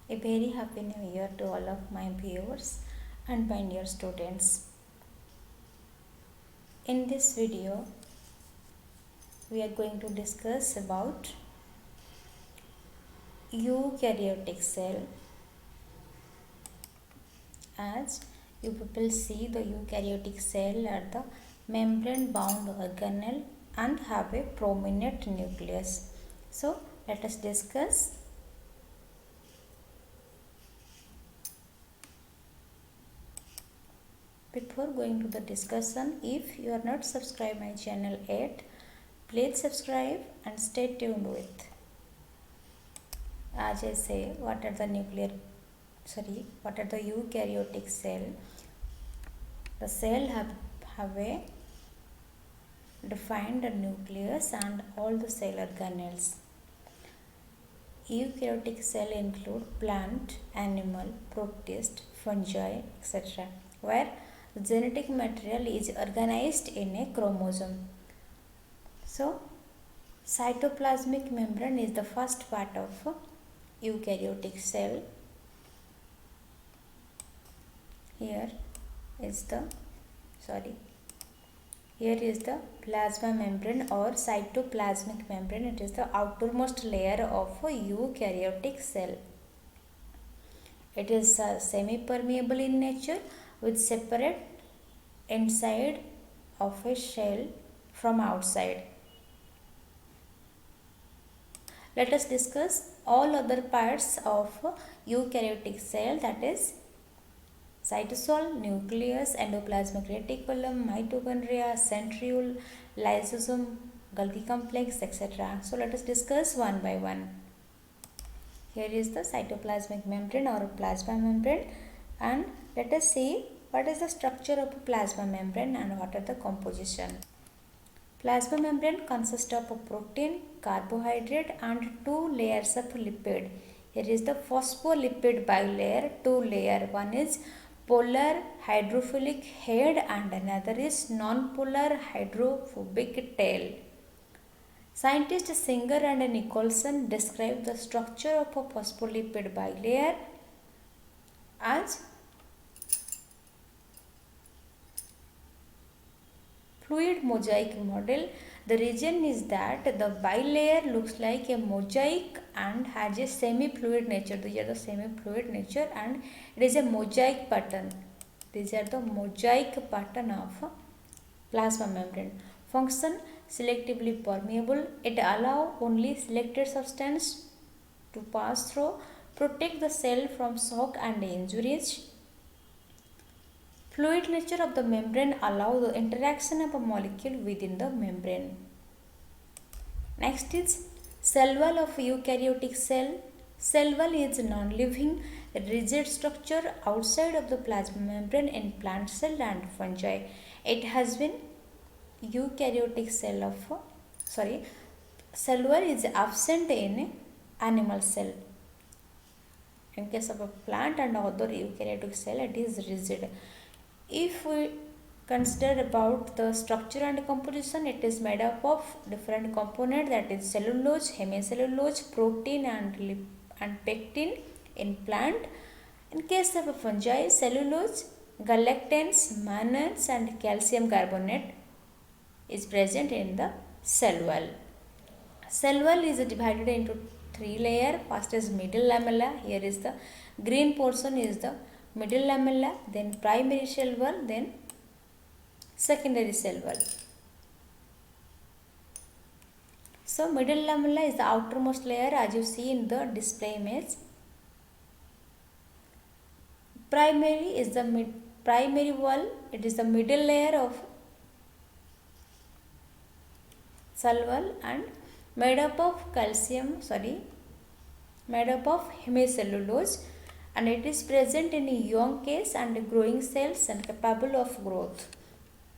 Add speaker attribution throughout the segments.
Speaker 1: A very happy new year to all of my viewers and my dear students. In this video, we are going to discuss about eukaryotic cell. As you people see, the eukaryotic cell are the membrane bound organelle and have a prominent nucleus. So, let us discuss. Before going to the discussion, if you are not subscribed my channel yet, please subscribe and stay tuned with. As I say, what are the eukaryotic cell? The cell have a defined nucleus and all the cell organelles. Eukaryotic cell include plant, animal, protist, fungi, etc., where genetic material is organized in a chromosome. So, cytoplasmic membrane is the first part of eukaryotic cell. Here is the plasma membrane or cytoplasmic membrane. It is the outermost layer of a eukaryotic cell. It is semi-permeable in nature with separate inside of a shell from outside. Let us discuss all other parts of eukaryotic cell, that is cytosol, nucleus, endoplasmic reticulum, mitochondria, centriole, lysosome, Golgi complex, etc. So let us discuss one by one. Here is the cytoplasmic membrane or plasma membrane, and let us see what is the structure of a plasma membrane and what are the composition. Plasma membrane consists of a protein, carbohydrate and two layers of lipid. Here is the phospholipid bilayer, two layer. One is polar hydrophilic head and another is non-polar hydrophobic tail. Scientists Singer and Nicholson describe the structure of a phospholipid bilayer as fluid mosaic model. The reason is that the bilayer looks like a mosaic and has a semi-fluid nature. These are the semi-fluid nature and it is a mosaic pattern. These are the mosaic pattern of plasma membrane. Function selectively permeable. It allows only selected substance to pass through, protect the cell from shock and injuries. Fluid nature of the membrane allows the interaction of a molecule within the membrane. Next is cell wall of eukaryotic cell. Cell wall is non-living rigid structure outside of the plasma membrane in plant cell and fungi. It has been eukaryotic cell wall is absent in animal cell. In case of a plant and other eukaryotic cell, it is rigid. If we consider about the structure and composition, it is made up of different components, that is cellulose, hemicellulose, protein and pectin in plant. In case of a fungi, cellulose, galactans, mannans and calcium carbonate is present in the cell wall. Cell wall is divided into three layers. First is middle lamella. Here is the green portion is the middle lamella, then primary cell wall, then secondary cell wall. So middle lamella is the outermost layer as you see in the display image. Primary is the primary wall. It is the middle layer of cell wall and made up of hemicellulose, and it is present in young case and growing cells and capable of growth.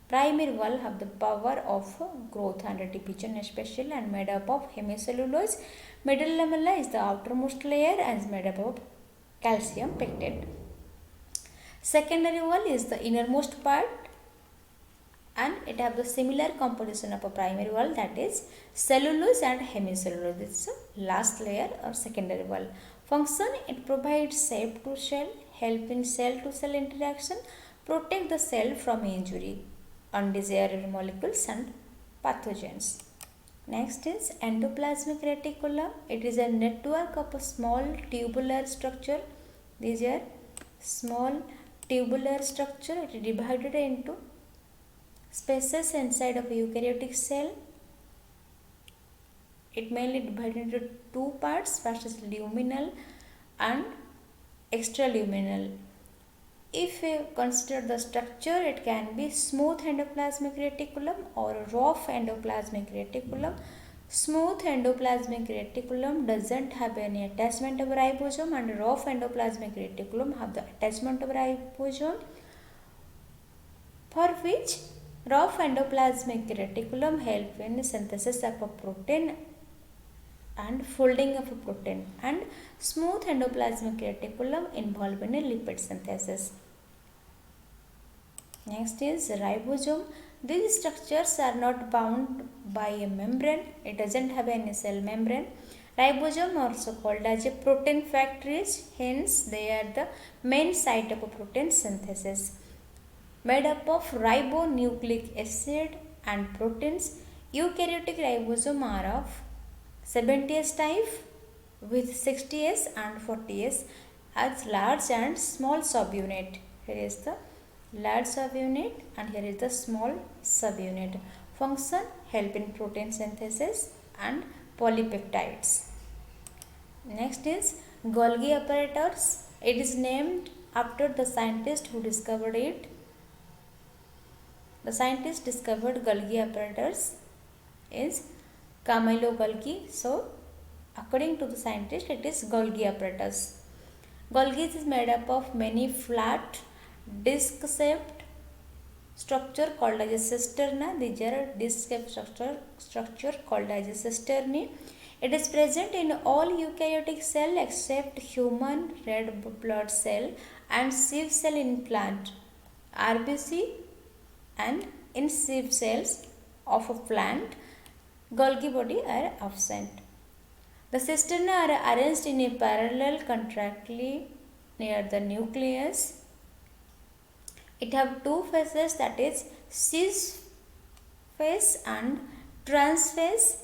Speaker 1: Primary wall have the power of growth and division especially, and made up of hemicellulose. Middle lamella is the outermost layer and is made up of calcium pectate. Secondary wall is the innermost part and it have the similar composition of a primary wall, that is cellulose and hemicellulose. This is the last layer or secondary wall. Function, it provides shape to cell, help in cell to cell interaction, protect the cell from injury, undesired molecules and pathogens. Next is endoplasmic reticulum. It is a network of a small tubular structure. These are small tubular structure. It is divided into spaces inside of a eukaryotic cell. It mainly divided into two parts. First is luminal and extraluminal. If you consider the structure, it can be smooth endoplasmic reticulum or rough endoplasmic reticulum. Smooth endoplasmic reticulum doesn't have any attachment of ribosome, and rough endoplasmic reticulum have the attachment of ribosome, for which rough endoplasmic reticulum help in synthesis of a protein and folding of a protein, and smooth endoplasmic reticulum involved in a lipid synthesis. Next is ribosome. These structures are not bound by a membrane. It doesn't have any cell membrane. Ribosome also called as a protein factories, hence they are the main site of a protein synthesis. Made up of ribonucleic acid and proteins, eukaryotic ribosome are of 70S type with 60S and 40S as large and small subunit. Here is the large subunit and here is the small subunit. Function, help in protein synthesis and polypeptides. Next is Golgi apparatus. It is named after the scientist who discovered it. The scientist discovered Golgi apparatus is Camillo Golgi. So, according to the scientist, it is Golgi apparatus. Golgi is made up of many flat disc-shaped structure called as a cisterna. These are disc-shaped structure called as a cisternae. It is present in all eukaryotic cell except human red blood cell and sieve cell in plant, RBC, and in sieve cells of a plant, Golgi body are absent. The cisternae are arranged in a parallel contractile near the nucleus. It have two phases, that is cis phase and trans phase.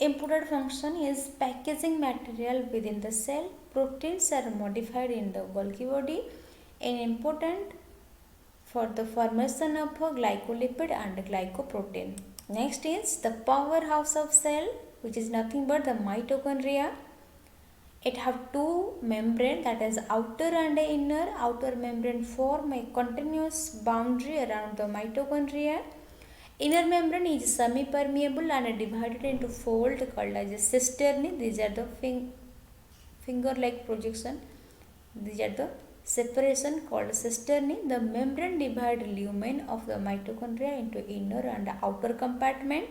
Speaker 1: Important function is packaging material within the cell. Proteins are modified in the Golgi body and important for the formation of a glycolipid and glycoprotein. Next is the powerhouse of cell, which is nothing but the mitochondria. It have two membrane, that is outer and inner. Outer membrane form a continuous boundary around the mitochondria. Inner membrane is semi-permeable and divided into fold called as a cisternae. These are the finger-like projection. These are the separation called cisternae. The membrane divide lumen of the mitochondria into inner and outer compartment.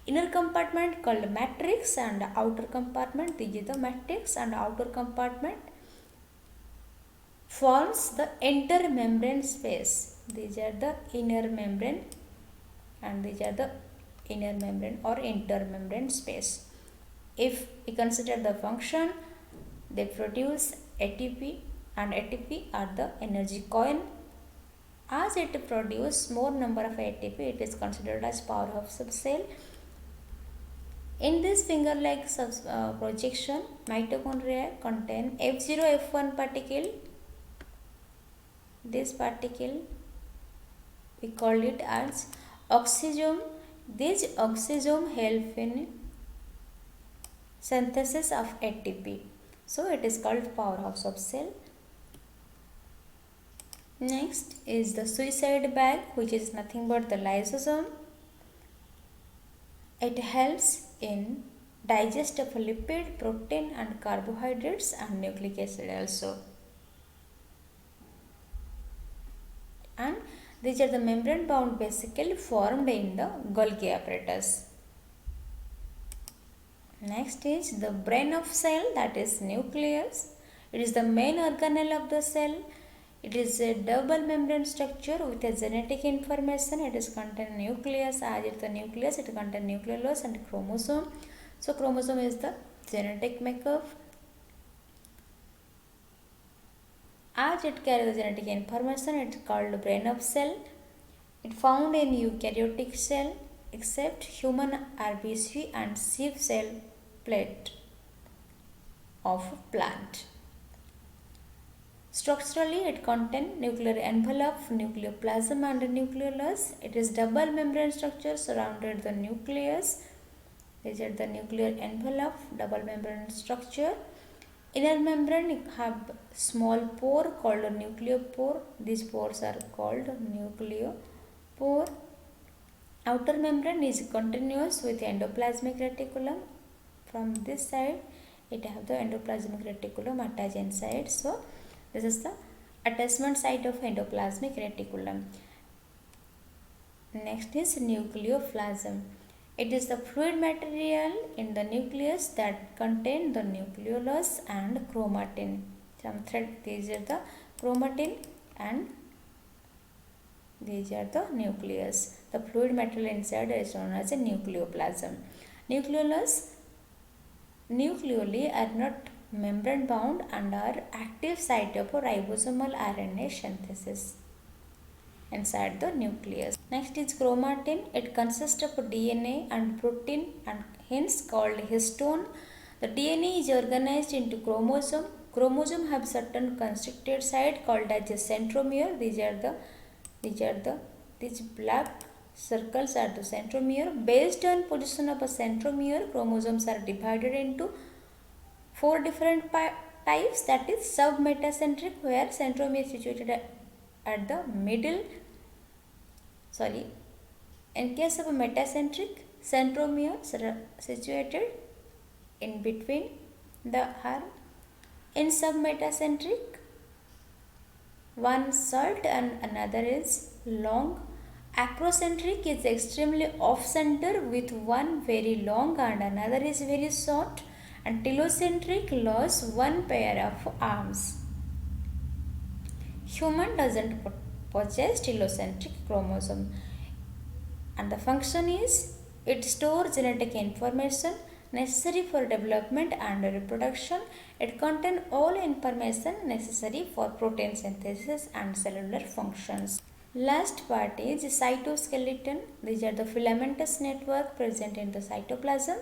Speaker 1: Inner compartment called matrix and outer compartment, this is the matrix, and outer compartment forms the intermembrane space. These are the inner membrane and these are the inner membrane or intermembrane space. If we consider the function, they produce ATP and ATP are the energy coin. As it produces more number of ATP, it is considered as powerhouse of cell. In this finger-like projection, mitochondria contain F0, F1 particle. This particle, we call it as oxysome. This oxysome help in synthesis of ATP. So, it is called powerhouse of cell. Next is the suicide bag, which is nothing but the lysosome. It helps in digest of lipid, protein and carbohydrates and nucleic acid also. And these are the membrane bound vesicle formed in the Golgi apparatus. Next is the brain of cell, that is nucleus. It is the main organelle of the cell. It is a double membrane structure with a genetic information. It is contain nucleus. As it is the nucleus, it contain nucleolus and chromosome. So chromosome is the genetic makeup. As it carries the genetic information, it is called brain of cell. It found in eukaryotic cell except human RBC and sieve cell plate of plant. Structurally, it contains nuclear envelope, nucleoplasm and nucleolus. It is double membrane structure surrounded the nucleus. These are the nuclear envelope, double membrane structure. Inner membrane have small pore called nucleopore. These pores are called nucleopore. Outer membrane is continuous with endoplasmic reticulum. From this side, it have the endoplasmic reticulum attached inside. So, this is the attachment site of endoplasmic reticulum. Next is nucleoplasm. It is the fluid material in the nucleus that contain the nucleolus and chromatin. Some thread, these are the chromatin and these are the nucleus. The fluid material inside is known as a nucleoplasm. Nucleoli are not membrane bound and are active site of ribosomal RNA synthesis inside the nucleus. Next is chromatin. It consists of DNA and protein and hence called histone. The DNA is organized into chromosome. Chromosome have certain constricted site called as a centromere. These black circles are the centromere. Based on position of a centromere, chromosomes are divided into 4 different types, that is submetacentric, where centromere is situated at the middle. In case of a metacentric, centromere situated in between the arm. In submetacentric, one short and another is long. Acrocentric is extremely off center with one very long and another is very short. And telocentric lost one pair of arms. Human doesn't possess telocentric chromosome, and the function is it stores genetic information necessary for development and reproduction. It contains all information necessary for protein synthesis and cellular functions. Last part is cytoskeleton. These are the filamentous network present in the cytoplasm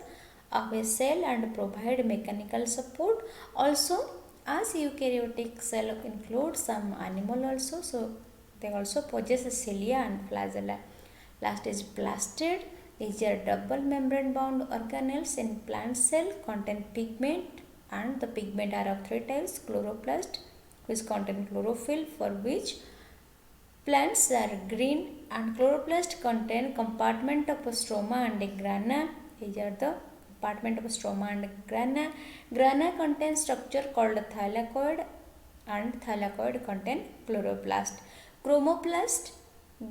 Speaker 1: of a cell and provide mechanical support. Also, as eukaryotic cell includes some animal also, so they also possess cilia and flagella. Last is plastid. These are double membrane bound organelles in plant cell, contain pigment, and the pigment are of 3 types: chloroplast, which contain chlorophyll, for which plants are green, and chloroplast contain compartment of stroma and grana. These are the compartment of stroma and grana. Grana contains structure called thylakoid, and thylakoid contain chloroplast. Chromoplast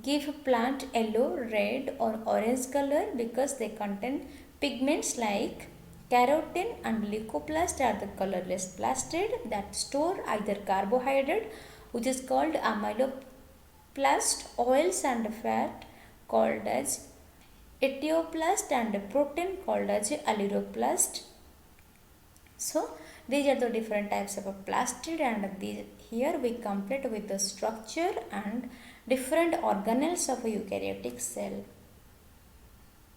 Speaker 1: give plant yellow, red or orange color because they contain pigments like carotene, and leucoplast are the colorless plastid that store either carbohydrate, which is called amyloplast, oils and fat called as etioplast, and protein called as aleuroplast. So these are the different types of a plastid, and here we complete with the structure and different organelles of a eukaryotic cell.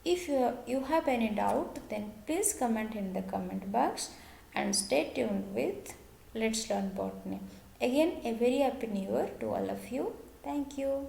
Speaker 1: If you have any doubt, then please comment in the comment box and stay tuned with Let's Learn Botany. Again, a very happy new year to all of you. Thank you.